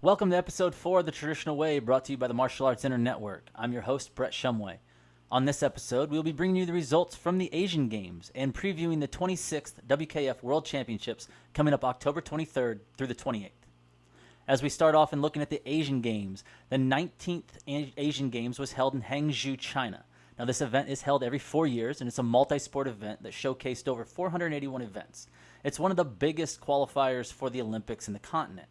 Welcome to episode 4 of The Traditional Way, brought to you by the Martial Arts Inner Network. I'm your host, Brett Shumway. On this episode, we'll be bringing you the results from the Asian Games and previewing the 26th WKF World Championships coming up October 23rd through the 28th. As we start off and looking at the Asian Games, the 19th Asian Games was held in Hangzhou, China. Now, this event is held every 4 years, and it's a multi-sport event that showcased over 481 events. It's one of the biggest qualifiers for the Olympics in the continent.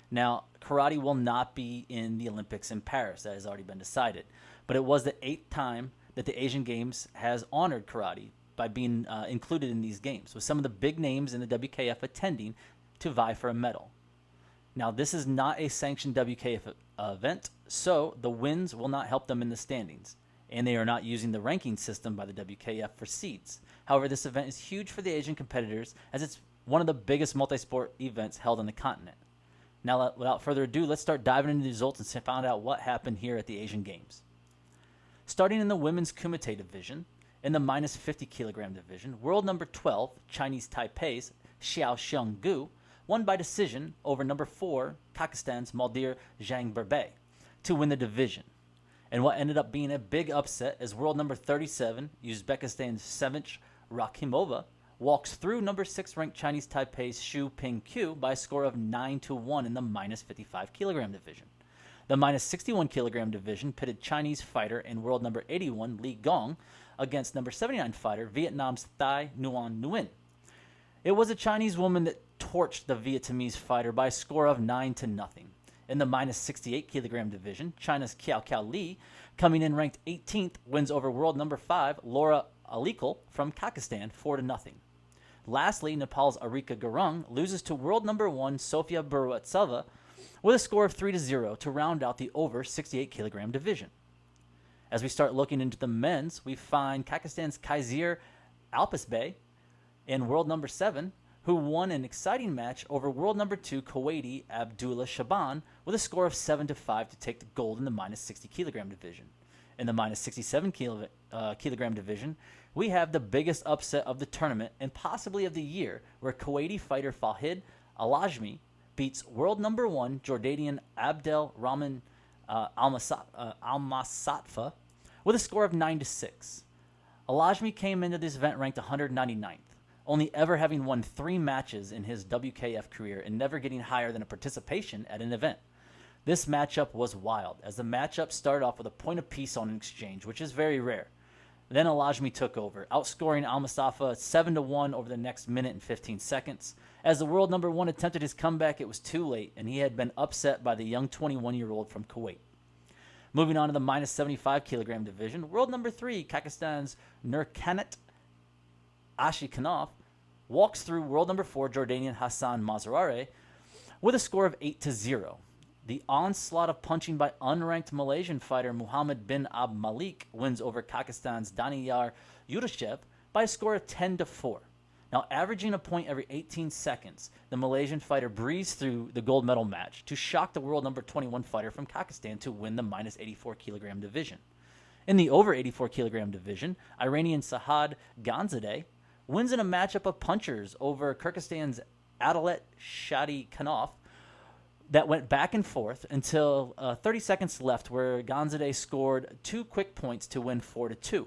Now, karate will not be in the Olympics in Paris. That has already been decided. But it was the 8th time that the Asian Games has honored karate by being included in these games, with some of the big names in the WKF attending to vie for a medal. Now, this is not a sanctioned WKF event, so the wins will not help them in the standings, and they are not using the ranking system by the WKF for seeds. However, this event is huge for the Asian competitors, as it's one of the biggest multi-sport events held on the continent. Now, without further ado, let's start diving into the results and find out what happened here at the Asian Games. Starting in the women's kumite division, in the minus 50 kilogram division, world number 12, Chinese Taipei's Xiao Xionggu, won by decision over number 4, Kazakhstan's Maldir Zhangberbey, to win the division. And what ended up being a big upset as world number 37, Uzbekistan's Sevinch Rakhimova, walks through number 6 ranked Chinese Taipei's Xu Pingqiu by a score of 9-1 in the minus 55 kilogram division. The minus 61 kilogram division pitted Chinese fighter and world number 81 Li Gong against number 79 fighter Vietnam's Thai Nguyen Nguyen. It was a Chinese woman that torched the Vietnamese fighter by a score of 9-0. In the minus 68 kilogram division, China's Kiao Kiao Li, coming in ranked 18th, wins over world number 5 Laura Alikal from Kazakhstan 4-0. Lastly, Nepal's Arika Gurung loses to world number 1 Sofia Burwatseva with a score of 3-0 to round out the over 68 kilogram division. As we start looking into the men's, we find Kazakhstan's Kaiser Alpasbey in world number 7, who won an exciting match over world number 2 Kuwaiti Abdullah Shaban with a score of 7-5 to take the gold in the minus 60 kilogram division. In the minus 67 kilogram division, we have the biggest upset of the tournament and possibly of the year, where Kuwaiti fighter Fahid Alajmi beats world number 1 Jordanian Abdel Rahman Almasatfa with a score of 9-6. Alajmi came into this event ranked 199th, only ever having won 3 matches in his WKF career and never getting higher than a participation at an event. This matchup was wild, as the matchup started off with a point apiece on an exchange, which is very rare. Then Alajmi took over, outscoring Al-Mustafa 7-1 over the next minute and 15 seconds. As the world number 1 attempted his comeback, it was too late, and he had been upset by the young 21-year-old from Kuwait. Moving on to the minus 75 kilogram division, world number 3, Kazakhstan's Nurkanat Ashikhanov, walks through world number 4, Jordanian Hassan Mazarare, with a score of 8-0. The onslaught of punching by unranked Malaysian fighter Muhammad bin Ab Malik wins over Kazakhstan's Daniyar Yurashev by a score of 10-4. Now, averaging a point every 18 seconds, the Malaysian fighter breezed through the gold medal match to shock the world number 21 fighter from Kazakhstan to win the minus 84 kilogram division. In the over 84 kilogram division, Iranian Sahad Ganzadeh wins in a matchup of punchers over Kyrgyzstan's Adalet Shadi Khanov that went back and forth until 30 seconds left, where Ganzadeh scored 2 quick points to win 4-2.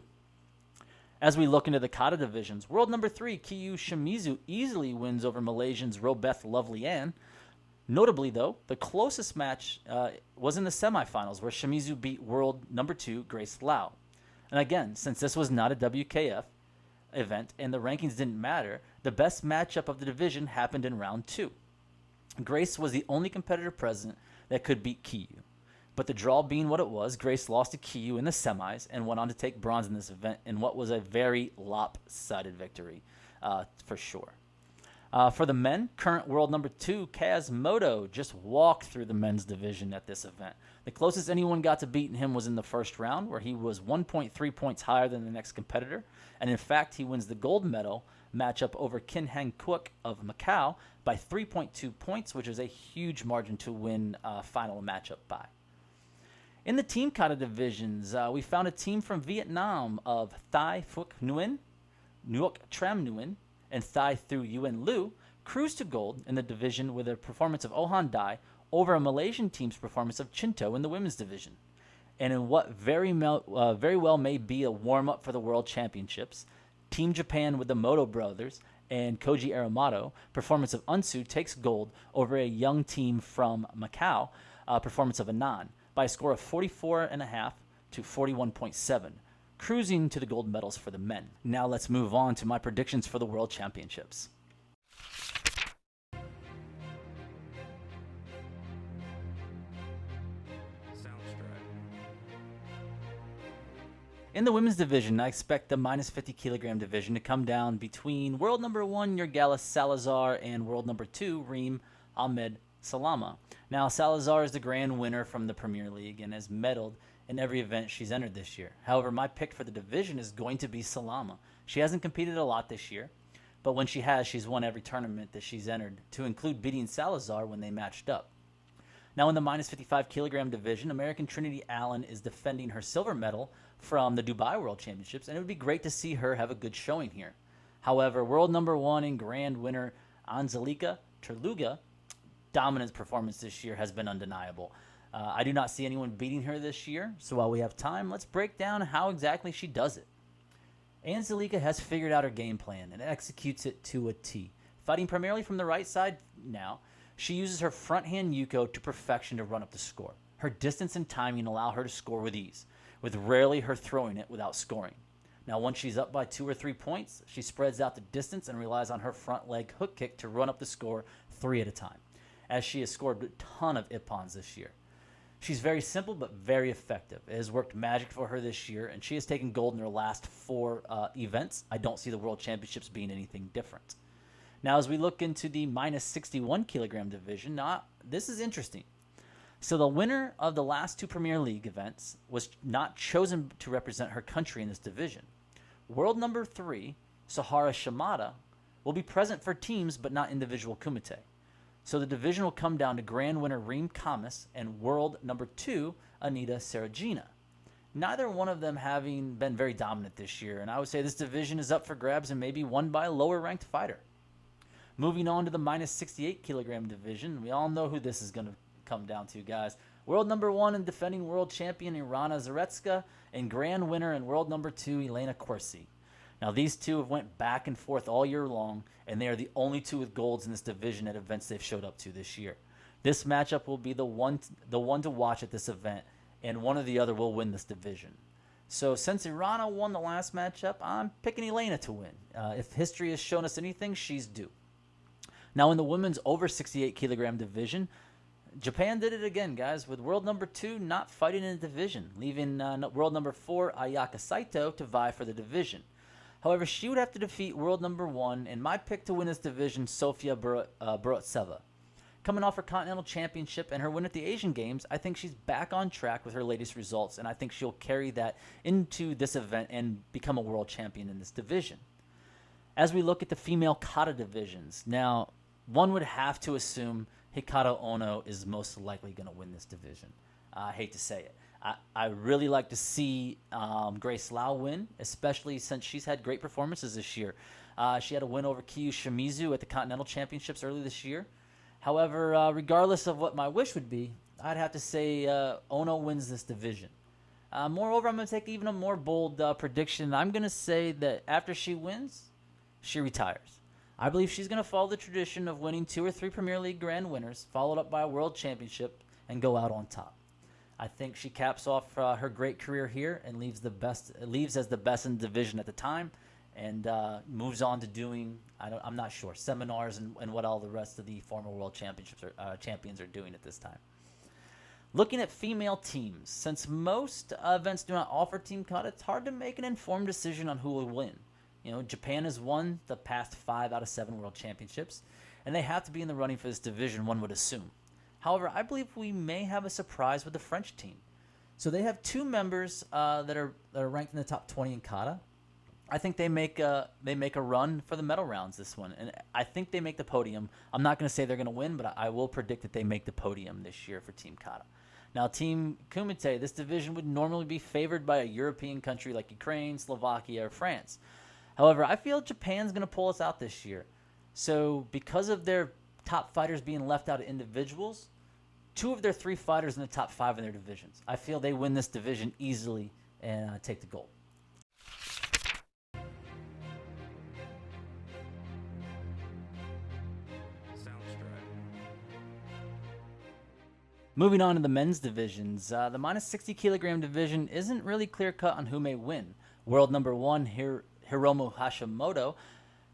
As we look into the kata divisions, world number 3, Kiyu Shimizu, easily wins over Malaysian's Robeth Lovely-Ann. Notably, though, the closest match was in the semifinals, where Shimizu beat world number 2 Grace Lau. And again, since this was not a WKF event and the rankings didn't matter, the best matchup of the division happened in round 2. Grace was the only competitor present that could beat Kiyu. But the draw being what it was, Grace lost to Kiyu in the semis and went on to take bronze in this event in what was a very lopsided victory, for sure. For the men, current world number 2, Kazmoto, just walked through the men's division at this event. The closest anyone got to beating him was in the first round, where he was 1.3 points higher than the next competitor. And in fact, he wins the gold medal matchup over Kin Hang Kwok of Macau by 3.2 points, which is a huge margin to win final matchup by. In the team kata divisions, we found a team from Vietnam of Thai Phuc Nguyen, Nuoc Tram Nguyen, and Thai Thu Yuen Lu cruised to gold in the division with a performance of Ohan Dai, over a Malaysian team's performance of Chinto in the women's division. And in what very well may be a warm-up for the World Championships, Team Japan with the Moto brothers and Koji Aramoto performance of Unsu takes gold over a young team from Macau performance of Anand by a score of 44.5 to 41.7, cruising to the gold medals for the men. Now let's move on to my predictions for the World Championships. In the women's division, I expect the minus 50 kilogram division to come down between world number 1 Yergalis Salazar and world number 2 Reem Ahmed Salama. Now, Salazar is the grand winner from the Premier League and has medaled in every event she's entered this year. However, my pick for the division is going to be Salama. She hasn't competed a lot this year, but when she has, she's won every tournament that she's entered, to include beating Salazar when they matched up. Now, in the minus 55 kilogram division, American Trinity Allen is defending her silver medal from the Dubai World Championships, and it would be great to see her have a good showing here. However, world number 1 and grand winner Anzelika Terluga, dominant performance this year has been undeniable. I do not see anyone beating her this year, so while we have time, let's break down how exactly she does it. Anzelika has figured out her game plan and executes it to a T. Fighting primarily from the right side now, she uses her front hand Yuko to perfection to run up the score. Her distance and timing allow her to score with ease, with rarely her throwing it without scoring. Now, once she's up by 2 or 3 points, she spreads out the distance and relies on her front leg hook kick to run up the score 3 at a time, as she has scored a ton of ippons this year. She's very simple but very effective. It has worked magic for her this year, and she has taken gold in her last 4 events. I don't see the World Championships being anything different. Now, as we look into the minus 61 kilogram division, this is interesting. So the winner of the last 2 Premier League events was not chosen to represent her country in this division. World number 3, Sahara Shimada, will be present for teams but not individual kumite. So the division will come down to grand winner Reem Kamis and world number 2, Anita Saragina. Neither one of them having been very dominant this year, and I would say this division is up for grabs and maybe won by a lower-ranked fighter. Moving on to the minus 68 kilogram division, we all know who this is going to come down to, guys. World number 1 and defending world champion Irana Zaretska, and grand winner and world number 2 Elena Corsi. Now, these two have went back and forth all year long, and they are the only 2 with golds in this division at events they've showed up to this year. This matchup will be the one to watch at this event, and one or the other will win this division. So since Irana won the last matchup, I'm picking Elena to win. If history has shown us anything, she's due. Now, in the women's over 68 kilogram division, Japan did it again, guys, with world number 2 not fighting in the division, leaving world number 4 Ayaka Saito to vie for the division. However, she would have to defeat world number 1, and my pick to win this division, Sofia Burotseva. Coming off her Continental Championship and her win at the Asian Games, I think she's back on track with her latest results, and I think she'll carry that into this event and become a world champion in this division. As we look at the female kata divisions, now, one would have to assume Hikaru Ono is most likely going to win this division. I hate to say it. I really like to see Grace Lau win, especially since she's had great performances this year. She had a win over Kiyu Shimizu at the Continental Championships early this year. However, regardless of what my wish would be, I'd have to say Ono wins this division. Moreover, I'm going to take even a more bold prediction. I'm going to say that after she wins, she retires. I believe she's going to follow the tradition of winning 2 or 3 Premier League grand winners, followed up by a World Championship, and go out on top. I think she caps off her great career here and leaves as the best in the division at the time, and moves on to doing, I'm not sure, seminars and what all the rest of the former World champions are doing at this time. Looking at female teams, since most events do not offer team cut, it's hard to make an informed decision on who will win. You know, Japan has won the past 5 out of 7 World Championships, and they have to be in the running for this division, one would assume. However, I believe we may have a surprise with the French team. So they have 2 members that are ranked in the top 20 in kata. I think they make a run for the medal rounds this one, and I think they make the podium. I'm not going to say they're going to win, but I will predict that they make the podium this year for Team Kata. Now, Team Kumite, this division would normally be favored by a European country like Ukraine, Slovakia, or France. However, I feel Japan's going to pull us out this year. So because of their top fighters being left out of individuals, two of their three fighters in the top 5 in their divisions. I feel they win this division easily and take the gold. Moving on to the men's divisions, the minus 60 kilogram division isn't really clear cut on who may win. World number 1, Hiromu Hashimoto,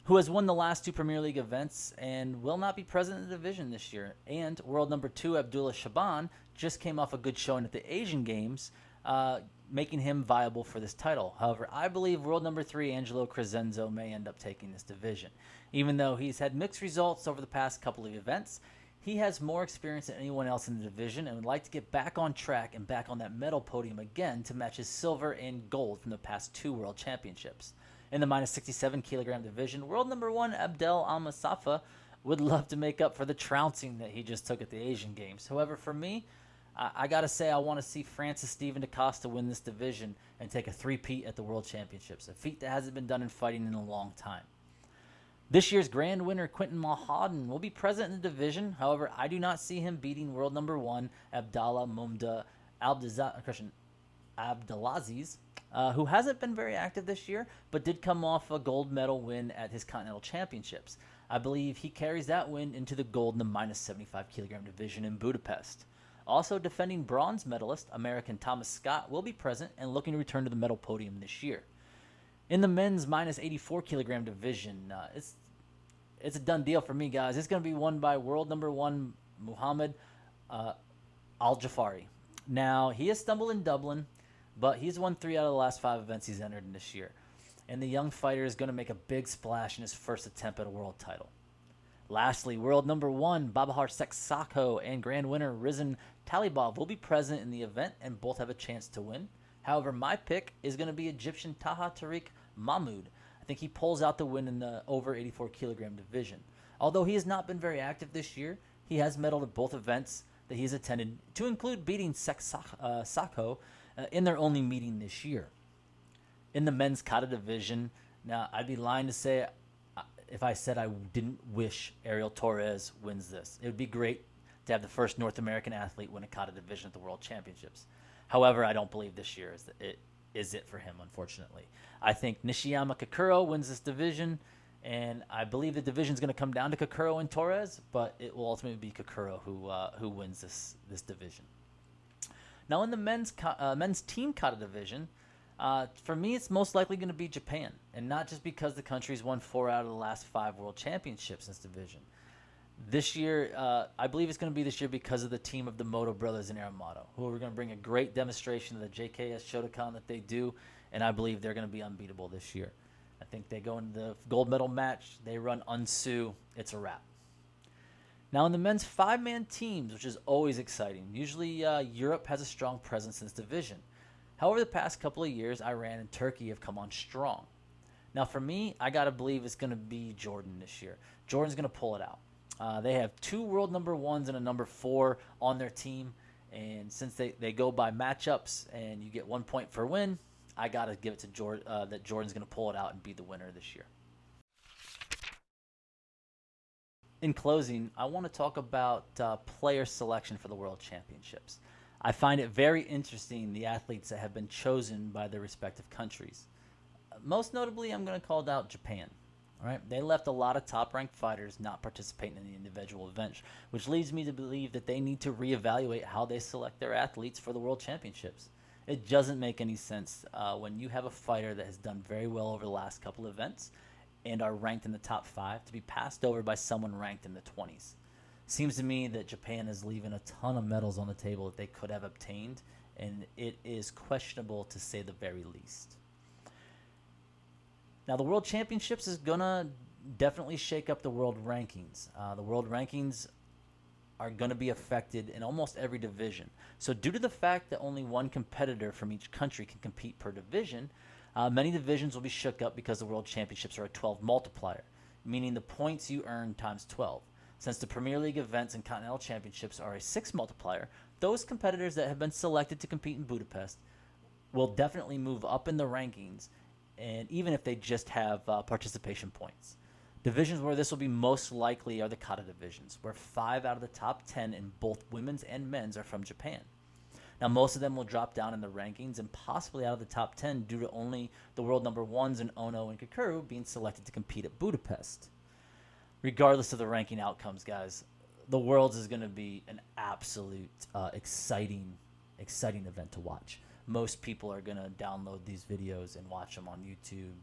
who has won the last 2 Premier League events and will not be present in the division this year. And world number 2, Abdullah Shaban, just came off a good showing at the Asian Games, making him viable for this title. However, I believe world number 3, Angelo Crescenzo, may end up taking this division. Even though he's had mixed results over the past couple of events, he has more experience than anyone else in the division and would like to get back on track and back on that medal podium again to match his silver and gold from the past 2 world championships. In the minus 67 kilogram division, world number 1, Abdel Almasafa, would love to make up for the trouncing that he just took at the Asian Games. However, for me, I got to say I want to see Francis Steven DaCosta win this division and take a three-peat at the World Championships, a feat that hasn't been done in fighting in a long time. This year's grand winner, Quinton Mulhausen, will be present in the division. However, I do not see him beating world number 1, Abdallah Mumda Abdelaziz, who hasn't been very active this year, but did come off a gold medal win at his Continental Championships. I believe he carries that win into the gold in the minus 75 kilogram division in Budapest. Also, defending bronze medalist, American Thomas Scott, will be present and looking to return to the medal podium this year. In the men's minus 84 kilogram division, it's a done deal for me, guys. It's going to be won by world number 1, Muhammad Al-Jafari. Now, he has stumbled in Dublin, but he's won 3 out of the last 5 events he's entered in this year. And the young fighter is going to make a big splash in his first attempt at a world title. Lastly, world number 1, Babahar Seksako and grand winner Rizan Talibov will be present in the event and both have a chance to win. However, my pick is going to be Egyptian Taha Tariq Mahmoud. I think he pulls out the win in the over 84 kilogram division. Although he has not been very active this year, he has medaled at both events that he's attended, to include beating Sako in their only meeting this year. In the men's kata division, now I'd be lying to say if I said I didn't wish Ariel Torres wins this. It would be great to have the first North American athlete win a kata division at the World Championships. However, I don't believe this year is it for him, unfortunately. I think Nishiyama Kakuro wins this division, and I believe the division is going to come down to Kakuro and Torres, but it will ultimately be Kakuro who wins this division. Now, in the men's team kata division, for me, it's most likely going to be Japan, and not just because the country's won 4 out of the last 5 world championships in this division. This year, I believe it's going to be this year because of the team of the Moto brothers in Aramado, who are going to bring a great demonstration of the JKS Shotokan that they do, and I believe they're going to be unbeatable this year. I think they go into the gold medal match, they run Unsu, it's a wrap. Now in the men's 5-man teams, which is always exciting, usually Europe has a strong presence in this division. However, the past couple of years, Iran and Turkey have come on strong. Now for me, I got to believe it's going to be Jordan this year. Jordan's going to pull it out. They have 2 world number 1s and a number 4 on their team. And since they go by matchups and you get 1 point for win, I got to give it to Jordan that Jordan's going to pull it out and be the winner this year. In closing, I want to talk about player selection for the World Championships. I find it very interesting the athletes that have been chosen by their respective countries. Most notably, I'm going to call out Japan. All right, they left a lot of top-ranked fighters not participating in the individual events, which leads me to believe that they need to reevaluate how they select their athletes for the World Championships. It doesn't make any sense when you have a fighter that has done very well over the last couple of events and are ranked in the top 5 to be passed over by someone ranked in the 20s. Seems to me that Japan is leaving a ton of medals on the table that they could have obtained, and it is questionable to say the very least. Now, the World Championships is going to definitely shake up the world rankings. The world rankings are going to be affected in almost every division. So due to the fact that only one competitor from each country can compete per division, many divisions will be shook up because the World Championships are a 12 multiplier, meaning the points you earn times 12. Since the Premier League events and Continental Championships are a 6 multiplier, those competitors that have been selected to compete in Budapest will definitely move up in the rankings, and even if they just have participation points. Divisions where this will be most likely are the kata divisions, where 5 out of the top 10 in both women's and men's are from Japan. Now, most of them will drop down in the rankings and possibly out of the top 10 due to only the world number ones in Ono and Kakuru being selected to compete at Budapest. Regardless of the ranking outcomes, guys, the Worlds is going to be an absolute exciting event to watch. Most people are going to download these videos and watch them on YouTube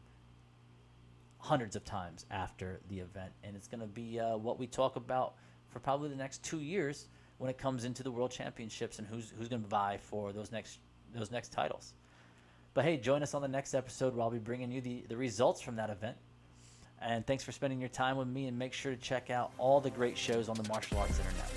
hundreds of times after the event, and it's going to be what we talk about for probably the next 2 years when it comes into the World Championships and who's going to vie for those next titles. But hey, join us on the next episode where I'll be bringing you the results from that event. And thanks for spending your time with me, and make sure to check out all the great shows on the Martial Arts Internet.